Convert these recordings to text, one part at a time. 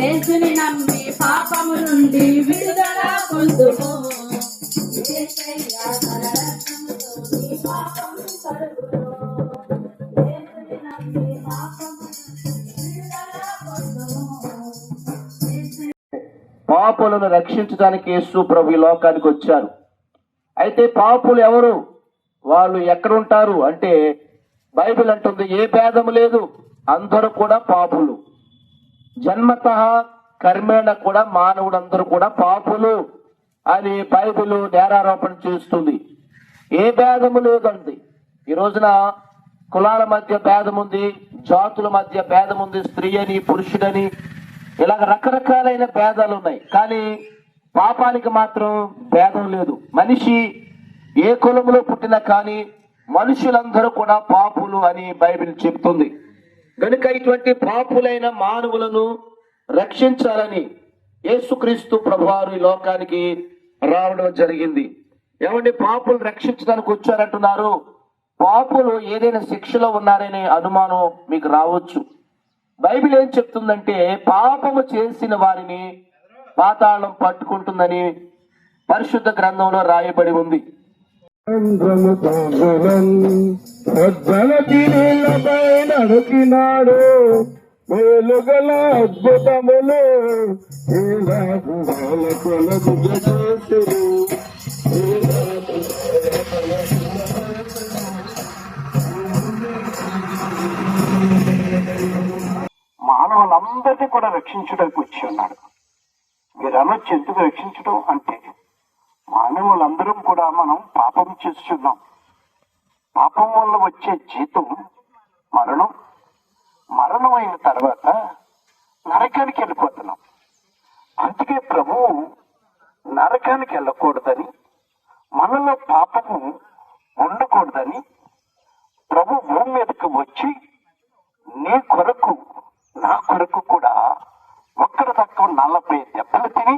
యేసుని నమ్మి పాపము నుండి విడుదల పొందుము. పాపులను రక్షించడానికి యేసు ప్రభు ఈ లోకానికి వచ్చారు. అయితే పాపులు ఎవరు, వాళ్ళు ఎక్కడుంటారు అంటే బైబిల్ అంటుంది ఏ భేదము లేదు, అందరూ కూడా పాపులు. జన్మతః కర్మేణ కూడా మానవుడు అందరూ కూడా పాపులు అని బైబిల్ నేరారోపణ చేస్తుంది. ఏ భేదము లేదండి. ఈ రోజున కులాల మధ్య భేదం ఉంది, జాతుల మధ్య భేదం ఉంది, స్త్రీ అని పురుషుడని ఇలాగ రకరకాలైన భేదాలు ఉన్నాయి. కానీ పాపానికి మాత్రం భేదం లేదు. మనిషి ఏ కులంలో పుట్టినా కానీ మనుషులందరూ కూడా పాపులు అని బైబిల్ చెప్తుంది. కనుక ఇటువంటి పాపులైన మానవులను రక్షించాలని యేసుక్రీస్తు ప్రభువారు ఈ లోకానికి రావడం జరిగింది. ఏమంటే పాపులు రక్షించడానికి వచ్చారంటున్నారు. పాపులు ఏదైనా శిక్షలో ఉన్నారనే అనుమానం మీకు రావచ్చు. బైబిల్ ఏం చెప్తుందంటే పాపము చేసిన వారిని పాతాళం పట్టుకుంటుందని పరిశుద్ధ గ్రంథంలో రాయబడి ఉంది. నడికినాడు మేలుగల అద్భుతములు మానవులందరినీ కూడా రక్షించడానికి వచ్చి ఉన్నాడు. మీరు అనొచ్చు ఎందుకు రక్షించడం అంటే, మానవులందరం కూడా మనం పాపం చేస్తున్నాం. పాపం వల్ల వచ్చే జీతం మరణం. మరణం అయిన తర్వాత నరకానికి వెళ్ళిపోతున్నాం. అందుకే ప్రభువు నరకానికి వెళ్ళకూడదని, మనలో పాపము ఉండకూడదని ప్రభు భూమి మీదకి వచ్చి నీ కొరకు నా కొరకు కూడా ఒక్కడి తక్కువ 40 దెబ్బలు తిని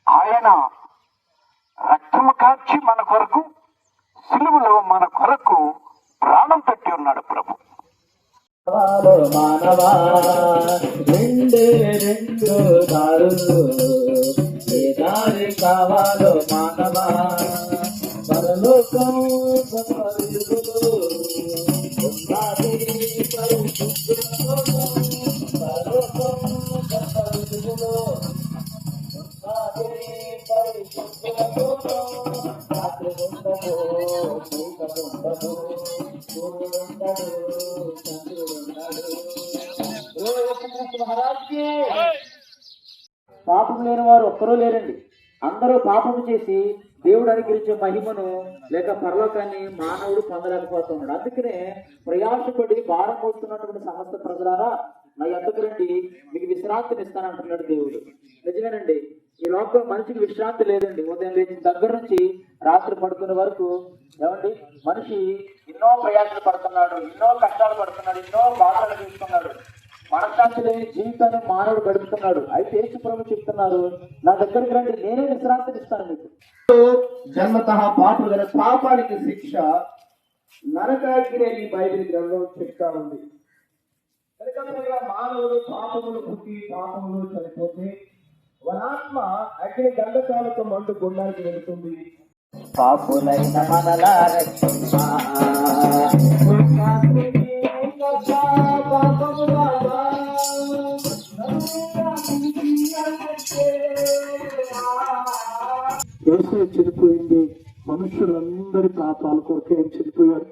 ఆయన రక్తము కార్చి మన కొరకు సిలువలో మన కొరకు ప్రాణం పెట్టి ఉన్నాడు ప్రభు. మానవా రెండే రెండు దారులు ఏ దారి కావాలో మానవా పరలోకం పాపం లేని వారు ఒక్కరూ లేరండి. అందరూ పాపం చేసి దేవుడు అనుగ్రహించే మహిమను లేక పరలోకాన్ని మానవుడు పొందలేకపోతున్నాడు. అందుకనే ప్రయాసపడి భారం మోస్తున్నటువంటి సమస్త ప్రజలారా నా యొద్దకు రండి, మీకు విశ్రాంతిని ఇస్తానంటున్నాడు దేవుడు. నిజమేనండి, ఈ లోకం మనిషికి విశ్రాంతి లేదండి. ఉదయం లేచిన దగ్గర నుంచి రాత్రి పడుకునే వరకు ఏమండి మనిషి ఎన్నో ప్రయాసాలు పడుతున్నాడు, ఎన్నో కష్టాలు పడుతున్నాడు, ఎన్నో బాధలు తీసుకున్నాడు. మనశ్శాంతి లేని జీవితాన్ని మానవుడు గడుపుతున్నాడు. అయితే యేసు ప్రభు చెప్తున్నారు, నా దగ్గరికి రండి, నేనే విశ్రాంతిని ఇస్తాను మీకు. జన్మతః పాపులు, పాపానికి శిక్ష నరకాగ్ని అని బైబిల్ గ్రంథం చెప్తా ఉంది. మానవులు పాపములు పుట్టి పాపములు చనిపోతే వనాత్మ అగ్ని గంధకాలతో మండు గుండానికి వెళుతుంది. పాపులైన మనలా రక్షించా యేసు చనిపోయింది మనుషులందరి పాపాల కొరకే చనిపోయారు.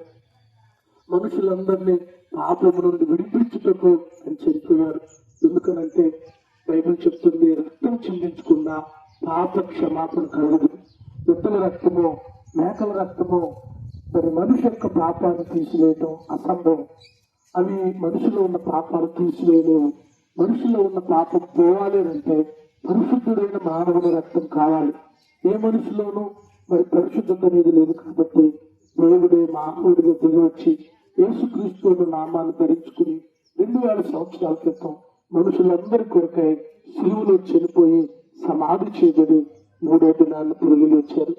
మనుషులందరినీ పాపము నుండి విడిపించుటకు అని చనిపోయారు. ఎందుకనంటే బైబిల్ చెప్తుంది, రక్తం చిందించకుండా పాప క్షమాపణ కలగదు. ఎద్దుల రక్తము మేకల రక్తము మరి మనిషి యొక్క పాపాన్ని తీసివేయటం అసంభవం. అవి మనిషిలో ఉన్న పాపాలు తీసివేయలేవు. మనిషిలో ఉన్న పాపం పోవాలి అంటే పరిశుద్ధుడైన మానవుని రక్తం కావాలి. ఏ మనిషిలోనూ మరి పరిశుద్ధత అనేది లేదు. కాబట్టి దేవుడే మానవుడిగా దిగి వచ్చి యేసుక్రీస్తు నామాన్ని ధరించుకుని 2000 సంవత్సరాల క్రితం మనుషులందరి కొరకై శిలువలో చనిపోయి సమాధి చేయబడి 3వ దినాన్ని తిరిగి లేచారు.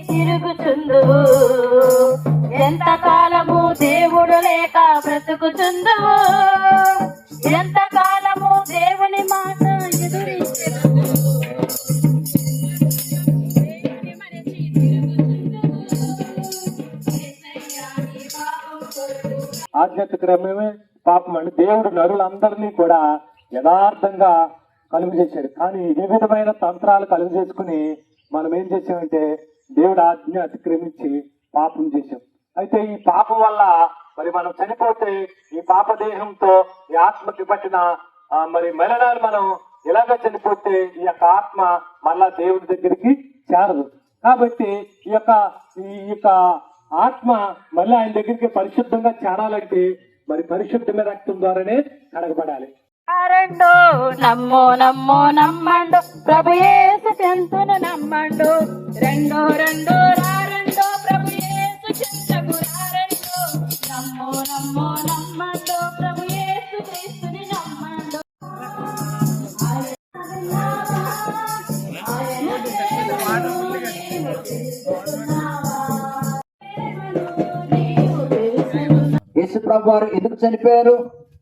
తిరుగుచుందువు ఎంతకాలము దేవుడు లేక బ్రతుకుచుందువు, ఎంతకాలము దేవుని మాట ఎదురించెను. దేవుని మనిషి తిరుగుచుండును. యేసయ్యా నీ పాపం కొరకు ఆధ్యాత్మికమే పాపం అండి. దేవుడు నరులందరినీ కూడా యథార్థంగా కలుగు చేశాడు. కానీ ఏ విధమైన తంత్రాలు కలుగు చేసుకుని మనం ఏం చేసామంటే దేవుడు ఆజ్ఞ అతిక్రమించి పాపం చేశాం. అయితే ఈ పాపం వల్ల మరి మనం చనిపోతే ఈ పాప దేహంతో ఈ ఆత్మకి పట్టిన మరి మరణాన్ని మనం ఇలాగ చనిపోతే ఈ యొక్క ఆత్మ మళ్ళా దేవుడి దగ్గరికి చేరదు. కాబట్టి ఈ యొక్క ఆత్మ మళ్ళీ ఆయన దగ్గరికి పరిశుద్ధంగా చేరాలంటే మరి పరిశుద్ధమైన రక్తం ద్వారానే కడగబడాలి. రెండో నమ్మో నమ్మో నమ్మండు ప్రభు యేసు చెంతను నమ్మండు. రెండో రెండో రెండో ప్రభు యేసు చెంతకు రెండో నమ్మో నమ్మో నమ్మండు ప్రభు యేసు క్రీస్తుని నమ్మండు. యేసు ప్రభు వారు ఎందుకు చనిపోయారు,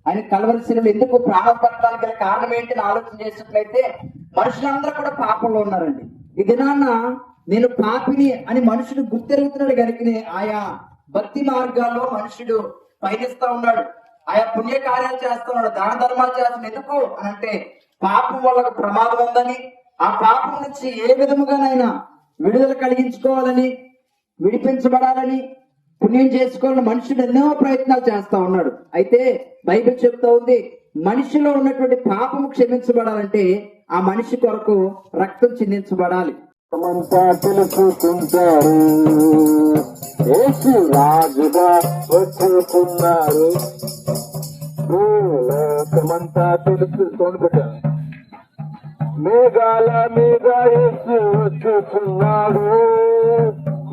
ఆయన కల్వరి శిలువలో ఎందుకు ప్రాణం పెట్టడానికి గల కారణం ఏంటి అని ఆలోచన చేసినట్లయితే మనుషులందరూ కూడా పాపంలో ఉన్నారండి. ఈ దినాన్న నేను పాపిని అని మనుషుడు గుర్తెరుగుతున్నాడు కనుకనే ఆయా భక్తి మార్గాల్లో మనుషుడు పయనిస్తా ఉన్నాడు, ఆయా పుణ్య కార్యాలు చేస్తున్నాడు, దాన ధర్మాలు చేస్తున్నాడు. ఎందుకు అని అంటే పాపం వల్ల ఒక ప్రమాదం ఉందని, ఆ పాపం నుంచి ఏ విధముగానైనా విడుదల కలిగించుకోవాలని, విడిపించబడాలని, పుణ్యం చేసుకోవాలని మనుషుడు ఎన్నో ప్రయత్నాలు చేస్తా ఉన్నాడు. అయితే బైబిల్ చెప్తా ఉంది మనిషిలో ఉన్నటువంటి పాపము క్షమించబడాలంటే ఆ మనిషి కొరకు రక్తం చిందించబడాలి. అంతా తెలుసుకుంటారు, యేసు రాజుగా వచ్చుకున్నారు. లోకమంతా తెలుసుకుంటారు, మేఘాల మీద యేసు వచ్చుచున్నాడు,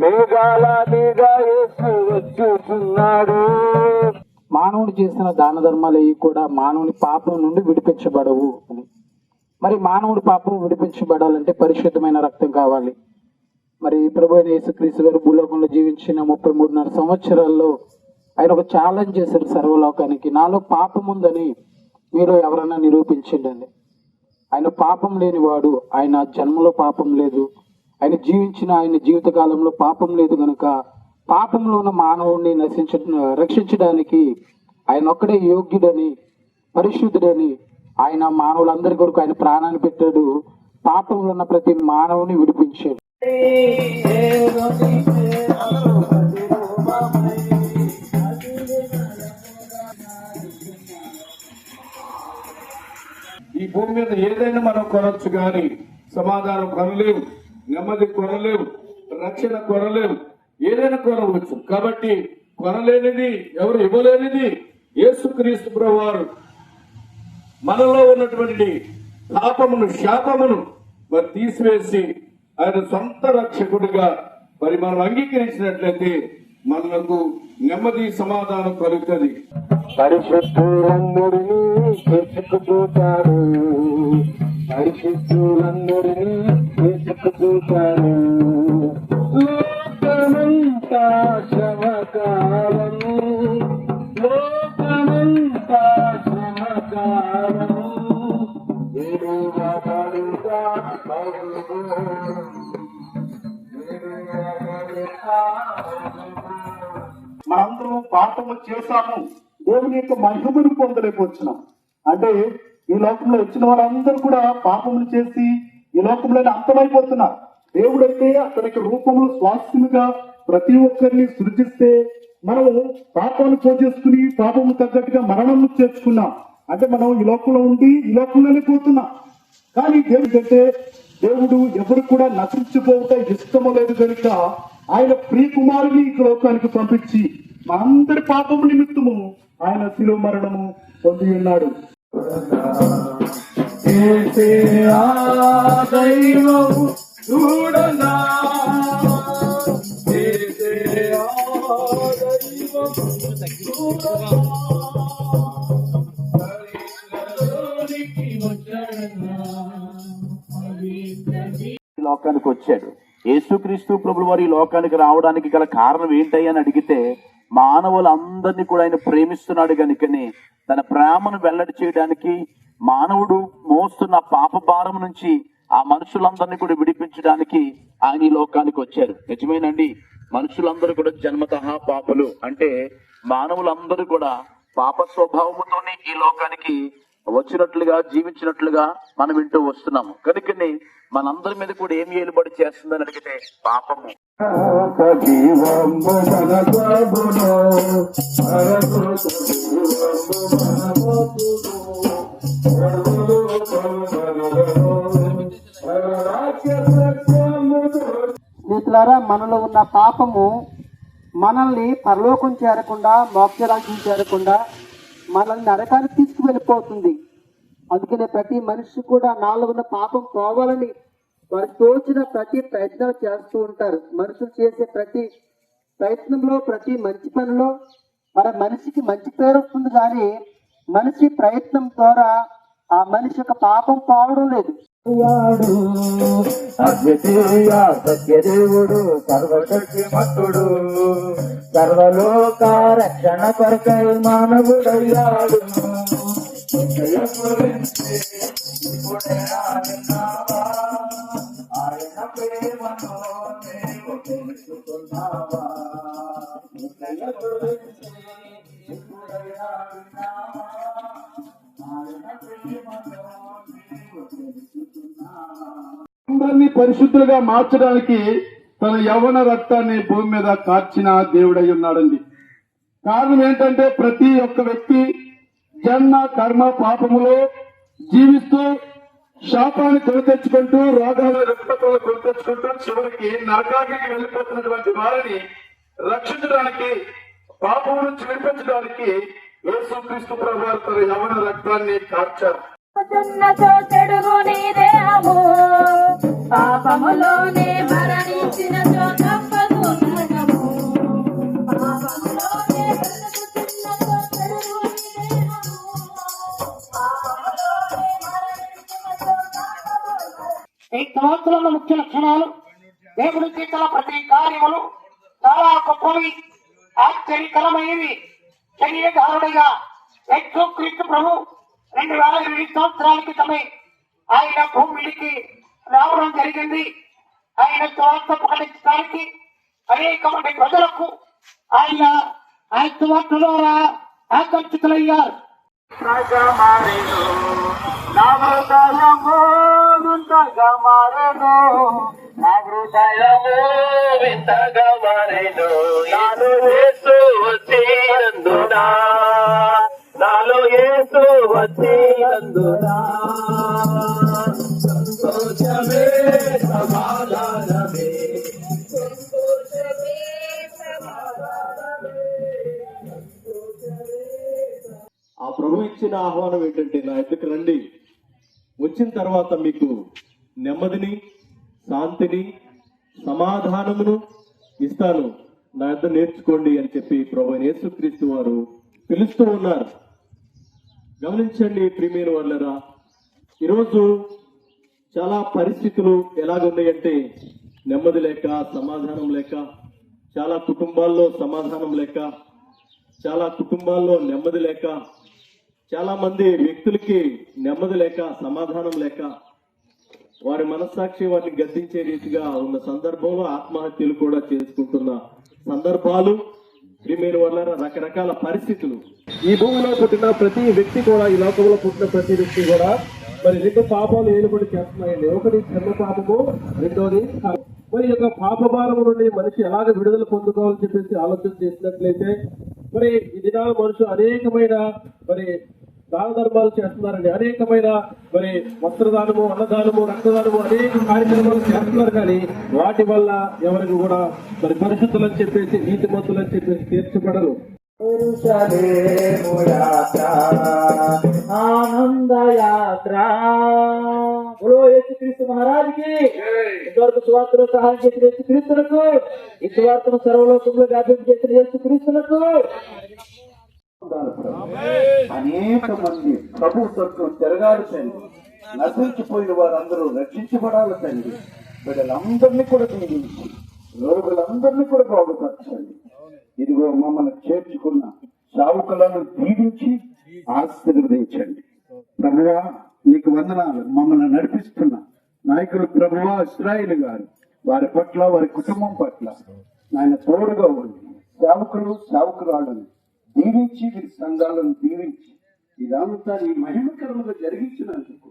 మేఘాల మీద యేసు వచ్చుచున్నాడు. మానవుడు చేసిన దాన ధర్మాలు కూడా మానవుని పాపం నుండి విడిపించబడవు అని. మరి మానవుడి పాపం విడిపించబడాలంటే పరిశుద్ధమైన రక్తం కావాలి. మరి ప్రభు అయిన యేసుక్రీస్తు గారు భూలోకంలో జీవించిన 33.5 సంవత్సరాల్లో ఆయన ఒక ఛాలెంజ్ చేశారు సర్వలోకానికి, నాలో పాపం ఉందని మీరు ఎవరన్నా నిరూపించండి. ఆయన పాపం లేనివాడు, ఆయన జన్మలో పాపం లేదు, ఆయన ఆయన జీవిత కాలంలో పాపం లేదు కనుక పాపంలో ఉన్న మానవుడిని రక్షించడానికి ఆయన ఒక్కడే యోగ్యుడని, పరిశుద్ధుడని ఆయన మానవులందరి కొరకు ఆయన ప్రాణాన్ని పెట్టాడు. పాపంలో ఉన్న ప్రతి మానవుని విడిపించాడు. ఈ భూమి మీద ఏదైనా మనం కొనొచ్చు కానీ సమాధానం కొనలేము, నెమ్మది కొనలేము, రక్షణ కొనలేము. ఏదైనా కొనవచ్చు. కాబట్టి కొనలేనిది ఎవరు ఇవ్వలేనిది యేసుక్రీస్తు ప్రభువారు మనలో ఉన్నటువంటి పాపమును, శాపమును మరి తీసివేసి ఆయన సొంత రక్షకుడిగా మరి మనం అంగీకరించినట్లయితే మనకు నెమ్మది, సమాధానం కలుగుతుంది. పరిశుద్ధులందరినీ తీసుకుపోతాడు, పరిశుద్ధులందరినీ తీసుకుపోతాడు. లోకమంతా శ్రమకాలం, లోకమంతా శ్రమకాలం. మనందరూ పాపము చేశాము, దేవుని యొక్క మహిమను పొందలేకపోతున్నాం. అంటే ఈ లోకంలో వచ్చిన వాళ్ళందరూ కూడా పాపములు చేసి ఈ లోకంలోనే అంతమైపోతున్నారు. దేవుడైతే అతనికి రూపంలో స్వాస్థ్యముగా ప్రతి ఒక్కరిని సృజిస్తే మనము పాపాన్ని పోజేసుకుని పాపము తగ్గట్టుగా మరణము చేర్చుకున్నాం. అంటే మనం ఈ లోకంలో ఉండి ఈ లోకంలోనే పోతున్నాం. కానీ దేవుడంటే దేవుడు ఎవరు కూడా నశించిపోతా ఇష్టము లేదు కనుక ఆయన ప్రియ కుమారుని ఈ లోకానికి పంపించి మనందరి పాపము నిమిత్తము ఆయన శిలువ మరణము పొంది ఉన్నాడు. లోకానికి వచ్చాడు. యేసుక్రీస్తు ప్రభువు వారి లోకానికి రావడానికి గల కారణం ఏంటి అని అడిగితే మానవులందరినీ కూడా ఆయన ప్రేమిస్తున్నాడు కనుకనే తన ప్రేమను వెల్లడి చేయడానికి మానవుడు మోస్తున్న పాప భారం నుంచి ఆ మనుషులందరినీ కూడా విడిపించడానికి ఆయన ఈ లోకానికి వచ్చారు. నిజమేనండి, మనుషులందరూ కూడా జన్మతః పాపులు. అంటే మానవులందరూ కూడా పాప స్వభావముతోనే ఈ లోకానికి వచ్చినట్లుగా జీవించినట్లుగా మనం వింటూ వస్తున్నాము. కనుకనే మనందరి మీద కూడా ఏమి ఏలుబడి చేస్తుందని అడిగితే పాపము. స్నేహితులారా, మనలో ఉన్న పాపము మనల్ని పరలోకం చేరకుండా, మోక్షరాజ్యం చేరకుండా మనల్ని నరకానికి తీసుకువెళ్ళిపోతుంది. అందుకనే ప్రతి మనిషి కూడా నాలో ఉన్న పాపం పోవాలని వారికి తోచిన ప్రతి ప్రయత్నాలు చేస్తూ ఉంటారు. మనుషులు చేసే ప్రతి ప్రయత్నంలో, ప్రతి మంచి పనిలో మనిషికి మంచి పేరు వస్తుంది, కానీ మనిషి ప్రయత్నం ద్వారా ఆ మనిషి యొక్క పాపం పోవడం లేదు. అద్వితీయ సత్యదేవుడు, సర్వశక్తిమంతుడు, సర్వలోక రక్షణ కొరకై మానవుడయ్యాడు. ఆయన ప్రేమను నీవు తెలుసుకున్నావా? అందరినీ పరిశుద్ధులుగా మార్చడానికి తన యవ్వన రక్తాన్ని భూమి మీద కార్చిన దేవుడై ఉన్నాడండి. కారణం ఏంటంటే ప్రతి ఒక్క వ్యక్తి జన్మ కర్మ పాపములో జీవిస్తూ శాపాన్ని కొని తెచ్చుకుంటూ, రోగాల రుగ్మతలు కొని తెచ్చుకుంటూ చివరికి నరకానికి వెళ్ళిపోతున్నటువంటి వారిని రక్షించడానికి, పాపం నుంచి విడిపించడానికి యేసుక్రీస్తు ప్రభువారు తన యవ్వన రక్తాన్ని కార్చారు. పాపములోనే మరణించిన తప్పదు నరకము. పాపములోనే బ్రతుకుతున్నచో చెడుగుని దేహము. పాపములోనే మరణించినచో తప్పదు. ఈ సంవత్సరంలో ముఖ్య లక్షణాలు: దేవుడికి గల ప్రతి కార్యములు చాలా గొప్పవి, ఆశ్చర్యకరమైనవి. శరీరధారుడిగా యేసుక్రీస్తు ప్రభు 2008 సంవత్సరాల క్రితమే ఆయన భూమికి రావడం జరిగింది. ఆయన స్వార్థ ప్రకటించడానికి అనేక మంది ప్రజలకు ఆయన స్వార్థ ద్వారా ఆకర్షితులయ్యారు. నా హృదయము వింతగా మారెను, నా హృదయము వింతగా మారెను. నాలో యేసు వచ్చినందునా, నాలో యేసు వచ్చినందునా సంతోషమే సమాధానమే. ఆ ప్రభు ఇచ్చిన ఆహ్వానం ఏంటంటే, నా ఎదుకు రండి, వచ్చిన తర్వాత మీకు నెమ్మదిని, శాంతిని, సమాధానమును ఇస్తాను, నా యొద్ద నేర్చుకోండి అని చెప్పి ప్రభు యేసుక్రీస్తు వారు పిలుస్తూ ఉన్నారు. గమనించండి ప్రియమైన వాళ్ళరా, ఈరోజు చాలా పరిస్థితులు ఎలాగున్నాయంటే నెమ్మది లేక, సమాధానం లేక, చాలా కుటుంబాల్లో సమాధానం లేక, చాలా కుటుంబాల్లో నెమ్మది లేక, చాలా మంది వ్యక్తులకి నెమ్మది లేక, సమాధానం లేక, వారి మనస్సాక్షి వారిని గద్దించే రీతిగా ఉన్న సందర్భంలో ఆత్మహత్యలు కూడా చేసుకుంటున్న సందర్భాలు, ప్రియమైన వాళ్ళ రకరకాల పరిస్థితులు. ఈ భూమిలో పుట్టిన ప్రతి వ్యక్తి కూడా, ఈ లోకంలో పుట్టిన ప్రతి వ్యక్తి కూడా మరి రెండు పాపాలు ఏలుబడి చేస్తున్నాయండి. ఒకటి జన్మ పాపము, రెండోది మరి యొక్క పాప భారము నుండి మనిషి ఎలాగ విడుదల పొందుకోవాలని చెప్పేసి ఆలోచన చేసినట్లయితే, మరి ఈ దినాల మనుషులు అనేకమైన మరి దాన ధర్మాలు చేస్తున్నారండి. అనేకమైన మరి వస్త్రదానము, అన్నదానము, రక్తదానము, అనేక కార్యక్రమాలు చేస్తున్నారు. కానీ వాటి వల్ల ఎవరికి కూడా మరి పరిశుద్ధులని చెప్పేసి, నీతిమంతులని చెప్పేసి తీర్చబడరు. ఆనంద యాత్ర. యేసుక్రీస్తు మహారాజుకి ఇంతవరకు సువార్తను సహాయం చేసిన యేసుక్రీస్తులకు, ఈ సువార్తను సర్వలోకంలో వ్యాప్తి చేసిన యేసుక్రీస్తులకు అనేక మంది ప్రభు తట్టు తిరగాలి తండ్రి. నశించిపోయిన వారందరూ రక్షించబడాలి తండ్రి. బిడ్డలందరినీ కూడా దీవించి, రోగులందరినీ కూడా బాగుపరచండి. ఇదిగో మమ్మల్ని చేర్చుకున్న సేవకులను దీవించి ఆశీర్వదించండి. ప్రభువా నీకు వందనాలు. మమ్మల్ని నడిపిస్తున్న నాయకులు ప్రభువా ఇశ్రాయేలు గారు, వారి పట్ల వారి కుటుంబం పట్ల నాయన తోడుగా ఉండి సేవకులు సేవకురాళ్ళను దీవించి వీరి సంఘాలను దీవించి ఇదంతా నీ మహిమకరముగా జరిగించినందుకు